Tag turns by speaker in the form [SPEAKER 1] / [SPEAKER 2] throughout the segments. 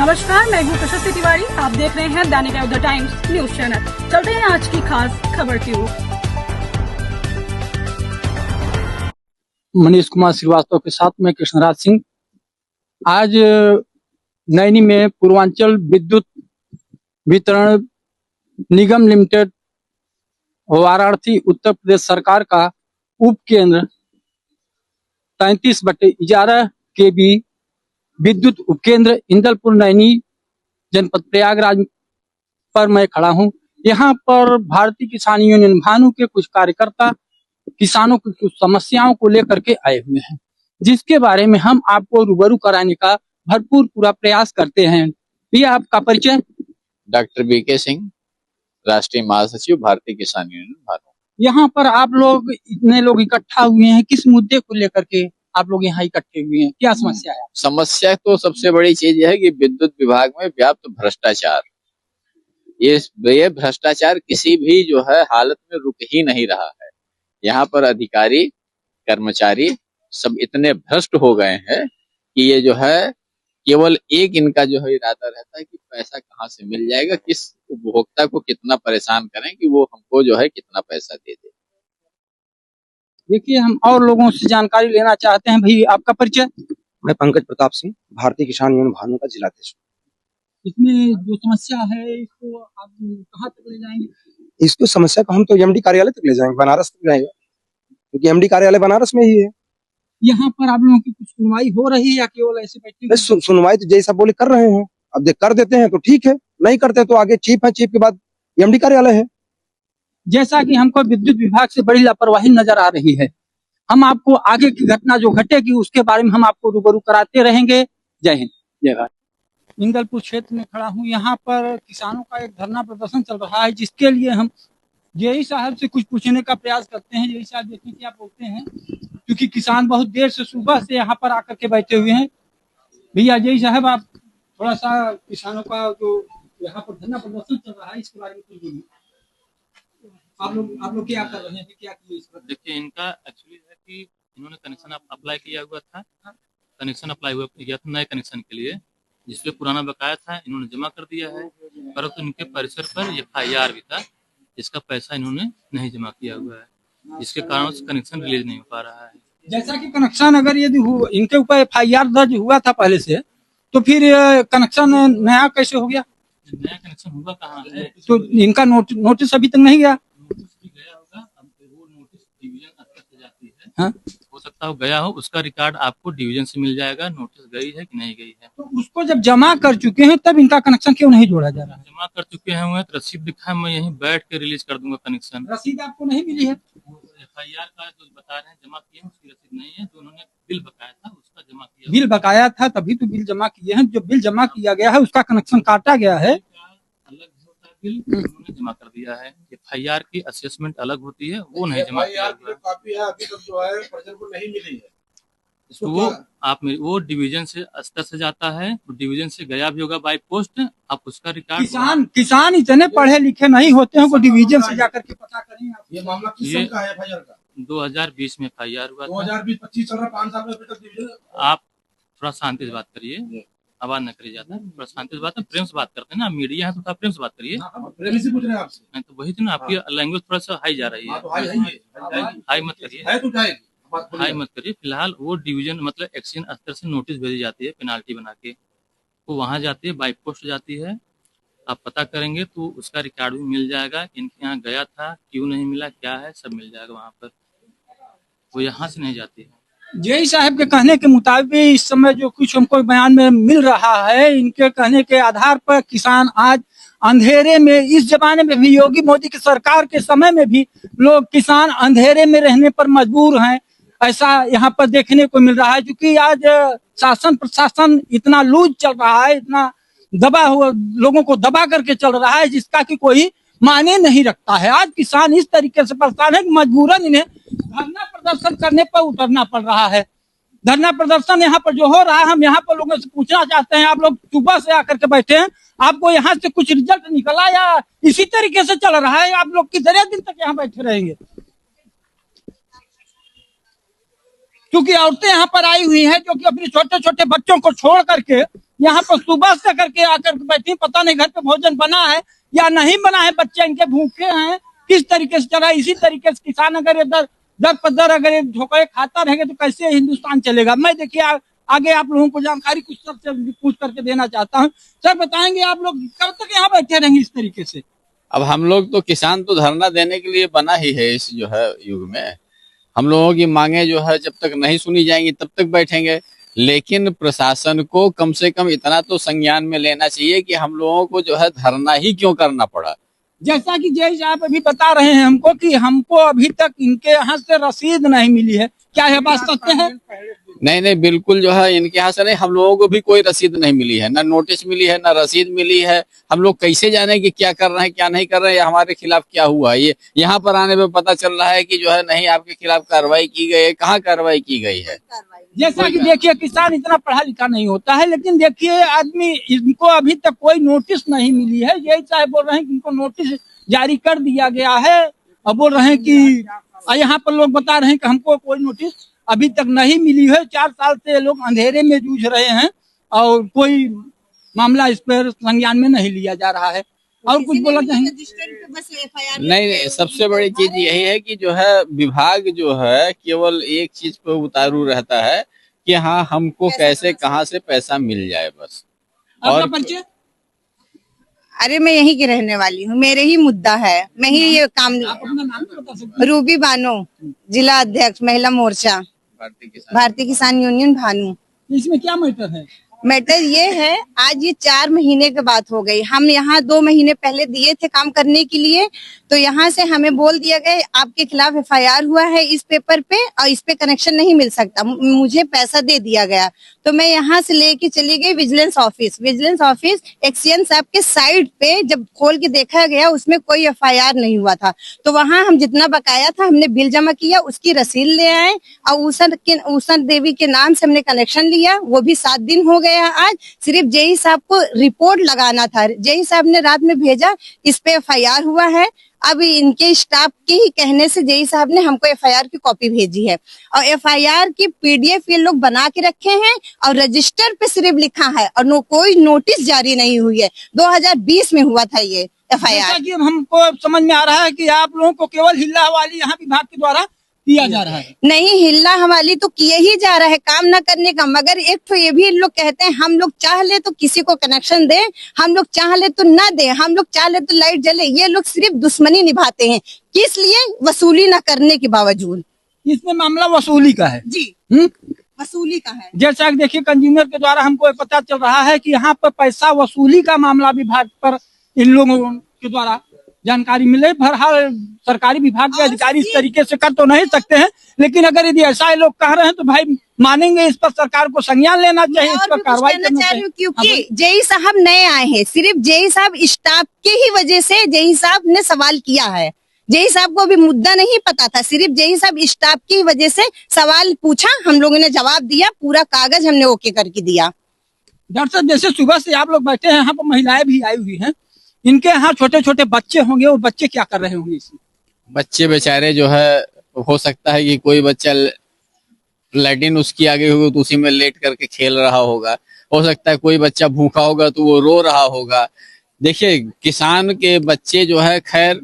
[SPEAKER 1] नमस्कार, मैं हूँ प्रशस्ति तिवारी। आप देख रहे हैं दैनिक द टाइम्स न्यूज चैनल। चलते हैं आज की खास खबर की ओर।
[SPEAKER 2] मनीष कुमार श्रीवास्तव के साथ में कृष्णराज सिंह। आज नैनी में पूर्वांचल विद्युत वितरण निगम लिमिटेड वाराणसी उत्तर प्रदेश सरकार का उप केंद्र 33/11 केवी विद्युत उपकेंद्र इंदलपुर नैनी जनपद प्रयागराज पर मैं खड़ा हूं। यहां पर भारतीय किसान यूनियन भानु के कुछ कार्यकर्ता किसानों की कुछ समस्याओं को लेकर के आए हुए हैं, जिसके बारे में हम आपको रूबरू कराने का भरपूर पूरा प्रयास करते हैं। भैया, आपका परिचय?
[SPEAKER 3] डॉक्टर बीके सिंह, राष्ट्रीय महासचिव भारतीय किसान यूनियन भानु।
[SPEAKER 2] यहाँ पर आप लोग इतने लोग इकट्ठा हुए हैं, किस मुद्दे को लेकर के आप लोग यहाँ इकट्ठे हुए हैं? क्या समस्या है?
[SPEAKER 3] समस्या तो सबसे बड़ी चीज यह है कि विद्युत विभाग में व्याप्त भ्रष्टाचार, ये भ्रष्टाचार किसी भी जो है हालत में रुक ही नहीं रहा है। यहाँ पर अधिकारी कर्मचारी सब इतने भ्रष्ट हो गए हैं कि ये जो है केवल एक इनका जो है इरादा रहता है कि पैसा कहाँ से मिल जाएगा, किस उपभोक्ता को कितना परेशान करें कि वो हमको जो है कितना पैसा दे दे।
[SPEAKER 2] देखिए, हम और लोगों से जानकारी लेना चाहते हैं। भाई, आपका परिचय?
[SPEAKER 4] मैं पंकज प्रताप सिंह, भारतीय किसान यूनियन भानु का जिलाध्यक्ष।
[SPEAKER 2] इसमें जो समस्या है इसको आप कहाँ तक ले जाएंगे?
[SPEAKER 4] इसको समस्या को हम तो एमडी कार्यालय तक ले जाएंगे, बनारस तक जाएंगे, क्योंकि एमडी कार्यालय बनारस में ही है।
[SPEAKER 2] यहाँ पर आप लोगों की कुछ सुनवाई हो रही है या केवल ऐसे बैठे?
[SPEAKER 4] सुनवाई तो जैसा बोले कर रहे हैं। अब देख कर देते हैं तो ठीक है, नहीं करते तो आगे चीफ है, चीफ के बाद एमडी कार्यालय है।
[SPEAKER 2] जैसा कि हमको विद्युत विभाग से बड़ी लापरवाही नजर आ रही है, हम आपको आगे की घटना जो घटेगी उसके बारे में हम आपको रूबरू कराते रहेंगे। जय हिंद, जय भारत। इंदलपुर क्षेत्र में खड़ा हूँ। यहाँ पर किसानों का एक धरना प्रदर्शन चल रहा है, जिसके लिए हम जेई साहब से कुछ पूछने का प्रयास करते हैं। जेई साहब, देखिए क्या बोलते हैं, क्योंकि किसान बहुत देर से सुबह से यहाँ पर आकर के बैठे हुए हैं। भैया जेई साहब, आप थोड़ा सा किसानों का जो यहाँ पर धरना प्रदर्शन चल रहा है इसके बारे में कुछ बोलिए। आप लोग क्या कर रहे हैं, क्या किए इस पर?
[SPEAKER 5] देखिए, इनका एक्चुअली है कि इन्होंने कनेक्शन अप्लाई किया हुआ था, कनेक्शन अप्लाई हुआ किया था नए कनेक्शन के लिए, जिसपे पुराना बकाया था इन्होंने जमा कर दिया है, परंतु इनके परिसर पर FIR भी था जिसका पैसा इन्होंने नहीं जमा किया हुआ है, जिसके कारण से कनेक्शन रिलीज नहीं हो पा रहा है।
[SPEAKER 2] जैसा कि कनेक्शन अगर यदि इनके ऊपर FIR दर्ज हुआ था पहले से, तो फिर कनेक्शन नया कैसे हो गया?
[SPEAKER 5] नया कनेक्शन होगा कहाँ है?
[SPEAKER 2] तो इनका नोटिस अभी तक नहीं गया?
[SPEAKER 5] नोटिस भी गया होगा, अब वो नोटिस डिवीजन स्तर से जाती है।
[SPEAKER 2] हाँ?
[SPEAKER 5] हो सकता हो गया हो, उसका रिकॉर्ड आपको डिवीजन से मिल जाएगा, नोटिस गई है कि नहीं गई है।
[SPEAKER 2] तो उसको जब जमा कर चुके हैं तब इनका कनेक्शन क्यों नहीं जोड़ा जा रहा है?
[SPEAKER 5] जमा कर चुके हैं तो रसीद दिखा है, मैं यहीं बैठ के रिलीज कर दूंगा कनेक्शन।
[SPEAKER 2] रसीद आपको नहीं मिली है?
[SPEAKER 5] FIR का जो बता रहे हैं जमा किए हैं उसकी रसीद नहीं है, जो उन्होंने बिल बकाया था उसका जमा किया।
[SPEAKER 2] बिल बकाया था तभी तो बिल जमा किए हैं। जो बिल जमा किया गया है उसका कनेक्शन काटा गया है,
[SPEAKER 5] अलग होता है बिल, उन्होंने जमा कर दिया है। FIR की असेसमेंट अलग होती है, वो नहीं जमा किया हुआ है।
[SPEAKER 6] कॉपी है अभी तक जो है पर्सन को नहीं मिली है।
[SPEAKER 5] तो वो डिवीजन से स्तर से जाता है, तो डिवीजन से गया भी होगा बाय पोस्ट, आप उसका रिकॉर्ड।
[SPEAKER 2] किसान इतने पढ़े लिखे नहीं होते हैं को डिवीजन से जाकर के पता करें।
[SPEAKER 6] ये मामला किस साल का है? FIR का
[SPEAKER 5] 2020 में FIR हुआ था।
[SPEAKER 6] 2020-25 चल रहा, 5 साल में अभी तक डिवीजन।
[SPEAKER 5] आप थोड़ा शांति से बात करिए, आवाज न करिए ज्यादा, थोड़ा शांति से बात है, प्रेम से बात करते हैं ना, मीडिया है तो थोड़ा प्रेम से बात करिए।
[SPEAKER 6] प्रेम से पूछ रहे हैं आपसे।
[SPEAKER 5] नहीं तो वही तो ना, आपकी लैंग्वेज थोड़ा सा हाई जा रही है। हाई मत करिए,
[SPEAKER 6] है तो जाएगी,
[SPEAKER 5] हाई मत करिए। फिलहाल वो डिवीजन मतलब एक्शन स्तर से नोटिस भेजी जाती है पेनाल्टी बना के, वो वहां जाती है, बाई पोस्ट जाती है। आप पता करेंगे तो उसका रिकॉर्ड भी मिल जाएगा, इनके यहाँ गया था, क्यों नहीं मिला, क्या है, सब मिल जाएगा वहाँ पर। वो यहाँ से नहीं जाती है।
[SPEAKER 2] जेई साहब के कहने के मुताबिक इस समय जो कुछ हमको बयान में मिल रहा है, इनके कहने के आधार पर किसान आज अंधेरे में, इस जमाने में भी, योगी मोदी की सरकार के समय में भी लोग किसान अंधेरे में रहने पर मजबूर हैं, ऐसा यहाँ पर देखने को मिल रहा है। क्योंकि आज शासन प्रशासन इतना लूज चल रहा है, इतना दबा हुआ, लोगों को दबा करके चल रहा है, जिसका कि कोई माने नहीं रखता है। आज किसान इस तरीके से परेशान है कि मजबूरन इन्हें धरना प्रदर्शन करने पर उतरना पड़ रहा है। धरना प्रदर्शन यहाँ पर जो हो रहा है, हम यहाँ पर लोगों से पूछना चाहते हैं, आप लोग सुबह से आकर के बैठे हैं, आपको यहाँ से कुछ रिजल्ट निकला या इसी तरीके से चल रहा है? आप लोग कितने दिन तक यहाँ बैठे रहेंगे? क्योंकि औरतें यहाँ पर आई हुई हैं जो कि अपने छोटे छोटे बच्चों को छोड़ करके यहाँ पर सुबह से करके आकर के बैठी, पता नहीं घर पे भोजन बना है या नहीं बना है, बच्चे इनके भूखे हैं, किस तरीके से चला। इसी तरीके से किसान अगर ये दर पर दर अगर ये धोखे खाता रहेगा तो कैसे हिंदुस्तान चलेगा। मैं देखिए आगे आप लोगों को जानकारी कुछ सर से पूछ करके देना चाहता हूँ। सर बताएंगे आप लोग कब तक यहाँ बैठे रहेंगे इस तरीके से?
[SPEAKER 3] अब हम लोग तो किसान तो धरना देने के लिए बना ही है इस जो है युग में। हम लोगों की मांगे जो है जब तक नहीं सुनी जाएंगी तब तक बैठेंगे, लेकिन प्रशासन को कम से कम इतना तो संज्ञान में लेना चाहिए कि हम लोगों को जो है धरना ही क्यों करना पड़ा।
[SPEAKER 2] जैसा कि जय साहब अभी बता रहे हैं हमको कि हमको अभी तक इनके यहाँ से रसीद नहीं मिली है, क्या यह बात सत्य है?
[SPEAKER 3] नहीं, बिल्कुल जो है इनके यहाँ से नहीं, हम लोगों को भी कोई रसीद नहीं मिली है, ना नोटिस मिली है, ना रसीद मिली है। हम लोग कैसे जाने कि क्या कर रहे हैं क्या नहीं कर रहे हैं, हमारे खिलाफ क्या हुआ। ये यहाँ पर आने पे पता चल रहा है कि जो है नहीं आपके खिलाफ कार्रवाई की गई है। कहाँ कार्रवाई की गई है?
[SPEAKER 2] जैसा कि देखिए किसान इतना पढ़ा लिखा नहीं होता है, लेकिन देखिए आदमी, इनको अभी तक कोई नोटिस नहीं मिली है। यही चाहे बोल रहे हैं कि इनको नोटिस जारी कर दिया गया है और बोल रहे हैं कि यहाँ पर लोग बता रहे हैं कि हमको कोई नोटिस अभी तक नहीं मिली है। 4 साल से लोग अंधेरे में जूझ रहे हैं और कोई मामला इस पर संज्ञान में नहीं लिया जा रहा है। और कुछ बोला चाहेंगे?
[SPEAKER 3] नहीं, सबसे बड़ी चीज यही है कि जो है विभाग जो है केवल एक चीज पे उतारू रहता है कि हाँ हमको कैसे कहाँ से पैसा मिल जाए बस।
[SPEAKER 2] आपका परिचय?
[SPEAKER 7] अरे मैं यहीं की रहने वाली हूँ, मेरे ही मुद्दा है, मैं ही ये काम।
[SPEAKER 2] आप अपना नाम भी बता सकते हैं?
[SPEAKER 7] रूबी बानो, जिला अध्यक्ष महिला मोर्चा, भारतीय किसान यूनियन भानु।
[SPEAKER 2] इसमें क्या मैटर है?
[SPEAKER 7] मैटर ये है, आज ये 4 महीने के बात हो गई। हम यहाँ 2 महीने पहले दिए थे काम करने के लिए, तो यहाँ से हमें बोल दिया गया आपके खिलाफ FIR हुआ है इस पेपर पे और इस पे कनेक्शन नहीं मिल सकता। मुझे पैसा दे दिया गया, तो मैं यहाँ से लेके चली गई vigilance office. Vigilance office XEN साहब के साइड पे जब खोल के देखा गया उसमें कोई FIR नहीं हुआ था, तो वहाँ हम जितना बकाया था हमने बिल जमा किया, उसकी रसीद ले आए और ऊषण देवी के नाम से हमने कनेक्शन लिया। वो भी 7 दिन हो गया। आज सिर्फ जेई साहब को रिपोर्ट लगाना था, जेई साहब ने रात में भेजा इस पे FIR हुआ है। अब इनके स्टाफ के ही कहने से जेई साहब ने हमको FIR की कॉपी भेजी है और FIR की PDF ये लोग बना के रखे हैं और रजिस्टर पे सिर्फ लिखा है और कोई नोटिस जारी नहीं हुई है। 2020 में हुआ था ये FIR।
[SPEAKER 2] जैसा कि हमको समझ में आ रहा है कि आप लोगों को केवल हिल्ला हवाली यहाँ विभाग के द्वारा किया जा रहा है।
[SPEAKER 7] नहीं, हिल्ला हवाली तो किए ही जा रहा है काम न करने का, मगर एक तो ये भी लोग कहते हैं हम लोग चाह ले तो किसी को कनेक्शन दे, हम लोग चाह ले तो ना दे, हम लोग चाह ले तो लाइट जले। ये लोग सिर्फ दुश्मनी निभाते हैं, किस लिए? वसूली न करने के बावजूद।
[SPEAKER 2] इसमें मामला वसूली का है
[SPEAKER 7] जी, वसूली का है।
[SPEAKER 2] जैसा कि देखिए कंज्यूमर के द्वारा हमको पता चल रहा है कि यहाँ पर पैसा वसूली का मामला विभाग पर इन लोगों के द्वारा जानकारी मिले। बहरहाल सरकारी विभाग के अधिकारी इस तरीके से कर तो नहीं सकते हैं, लेकिन अगर यदि ऐसा लोग कह रहे हैं तो भाई मानेंगे, इस पर सरकार को संज्ञान लेना चाहिए, इस पर कार्रवाई करना चाहिए।
[SPEAKER 7] क्योंकि जेई साहब नए आए हैं, सिर्फ जेई साहब स्टाफ के ही वजह से जेई साहब ने सवाल किया है। जेई साहब को भी मुद्दा नहीं पता था, सिर्फ जेई साहब स्टाफ की वजह से सवाल पूछा, हम लोगों ने जवाब दिया, पूरा कागज हमने ओके करके दिया।
[SPEAKER 2] डॉक्टर साहब जैसे सुबह से आप लोग बैठे हैं, यहाँ पर महिलाएं भी आई हुई हैं, इनके यहाँ छोटे छोटे बच्चे होंगे, वो बच्चे क्या कर रहे होंगे इसमें?
[SPEAKER 3] बच्चे बेचारे जो है हो सकता है कि कोई बच्चा लैट्रिन उसकी आगे होगी तो उसी में लेट करके खेल रहा होगा, हो सकता है कोई बच्चा भूखा होगा तो वो रो रहा होगा। देखिए किसान के बच्चे जो है, खैर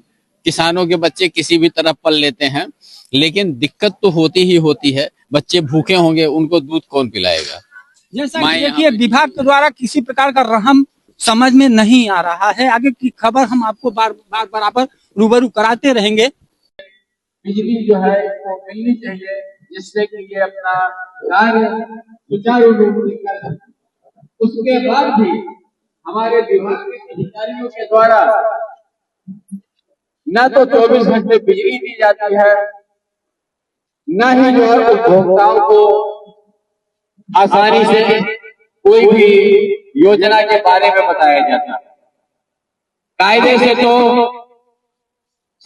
[SPEAKER 3] किसानों के बच्चे किसी भी तरह पल लेते हैं, लेकिन दिक्कत तो होती ही होती है। बच्चे भूखे होंगे, उनको दूध कौन पिलाएगा?
[SPEAKER 2] जैसा कि देखिए विभाग के द्वारा किसी प्रकार का रहम समझ में नहीं आ रहा है। आगे की खबर हम आपको बार बराबर रूबरू कराते रहेंगे।
[SPEAKER 3] बिजली जो है वो मिलनी चाहिए, जिससे कि ये अपना कार्य सुचारू रूप से कर सके। उसके बाद भी हमारे विभाग के अधिकारियों के द्वारा न तो 24 घंटे बिजली दी जाती है, न ही जो है उपभोक्ताओं को आसानी से कोई भी योजना के बारे में बताया जाता है। कायदे से तो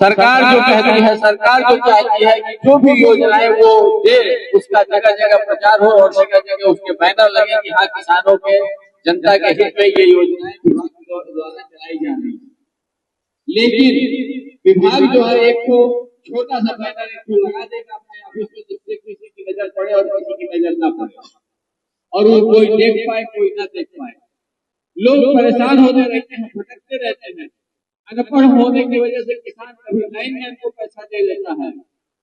[SPEAKER 3] सरकार जो कहती है, सरकार जो चाहती है कि जो भी योजनाएं वो दे उसका जगह जगह प्रचार हो और जगह जगह उसके बैनर लगे कि हाँ किसानों के, जनता के हित में ये योजनाएं विभाग द्वारा चलाई जा रही है। लेकिन विभाग जो है एक तो छोटा सा बैनर एक तो लगा देगा अपने ऑफिस में, जिससे किसी की नजर पड़े और किसी की नजर ना पड़े। और वो कोई देख पाए कोई ना देख पाए। लोग परेशान होते रहते हैं, भटकते रहते हैं। अनपढ़ होने की वजह से किसान कभी लाइनमैन को पैसा दे देता है,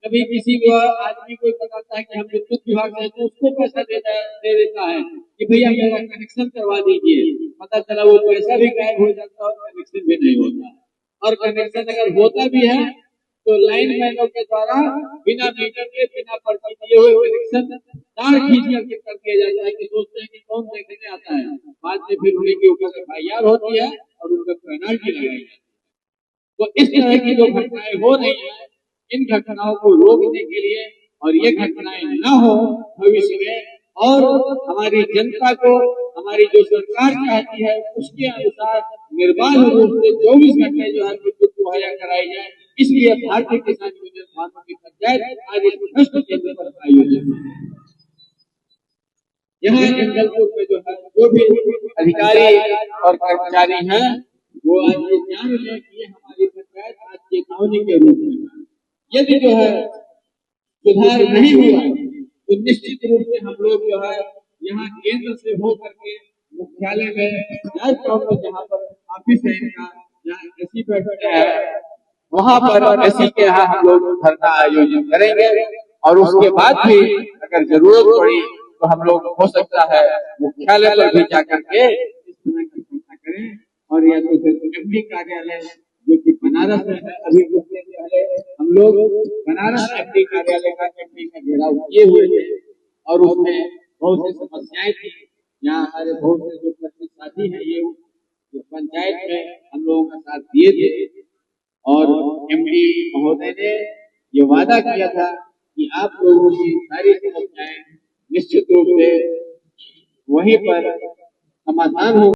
[SPEAKER 3] कभी किसी को आदमी को बताता है कि हम विद्युत विभाग से, तो उसको पैसा दे देता है कि भैया मेरा कनेक्शन करवा दीजिए। पता चला वो पैसा भी गायब हो जाता है और कनेक्शन भी नहीं होता। और कनेक्शन अगर होता भी है तो लाइनमैनों के द्वारा बिना मीटर के, बिना पर्ची दिए हुए कनेक्शन तार खींच करके कर दिया जाता है कि सोचते हैं कि कौन देखने आता है। बाद में फिर उनके ऊपर FIR होती है और उनका पेनल्टी लगाई जाती है। तो इस तरह की जो घटनाएं हो रही है, इन घटनाओं को रोकने के लिए और ये घटनाएं न हो भविष्य में, और हमारी जनता को हमारी जो सरकार चाहती है उसके अनुसार निर्बाध रूप से 24 घंटे जो है विद्युत मुहैया कराई जाए, इसलिए भारतीय किसान यूनियन भानु की पंचायत आज इस भ्रष्ट केंद्र पर आयोजित है। यहाँ जंगलपुर में जो है जो भी अधिकारी और कर्मचारी हैं वो आज ये जान लें कि ये हमारी पंचायत आज चेतावनी के रूप में है। यदि जो है सुधार नहीं हुआ तो निश्चित रूप से हम लोग जो है यहाँ केंद्र से हो करके मुख्यालय में जहाँ पर ऑफिस है इनका, जहाँ एसी बैठते हैं वहाँ पर एसी के यहाँ हम लोग धरना आयोजित करेंगे। और उसके बाद भी अगर जरूरत पड़ी तो हम लोग हो सकता है मुख्यालय पर भी जाकर के इस तरह की धरना करें। और या तो फिर MD कार्यालय जो कि बनारस में है, अभी कुछ दिन पहले हम लोग बनारस MD कार्यालय का घेराव किए हुए थे और उसमें बहुत सी समस्याएं थी। यहाँ हमारे बहुत से जो प्रतिनिधि हैं ये पंचायत में हम लोगों का साथ दिए थे और MD महोदय ने ये वादा किया था कि आप लोगों की सारी समस्याएं निश्चित रूप से वहीं पर समाधान हो।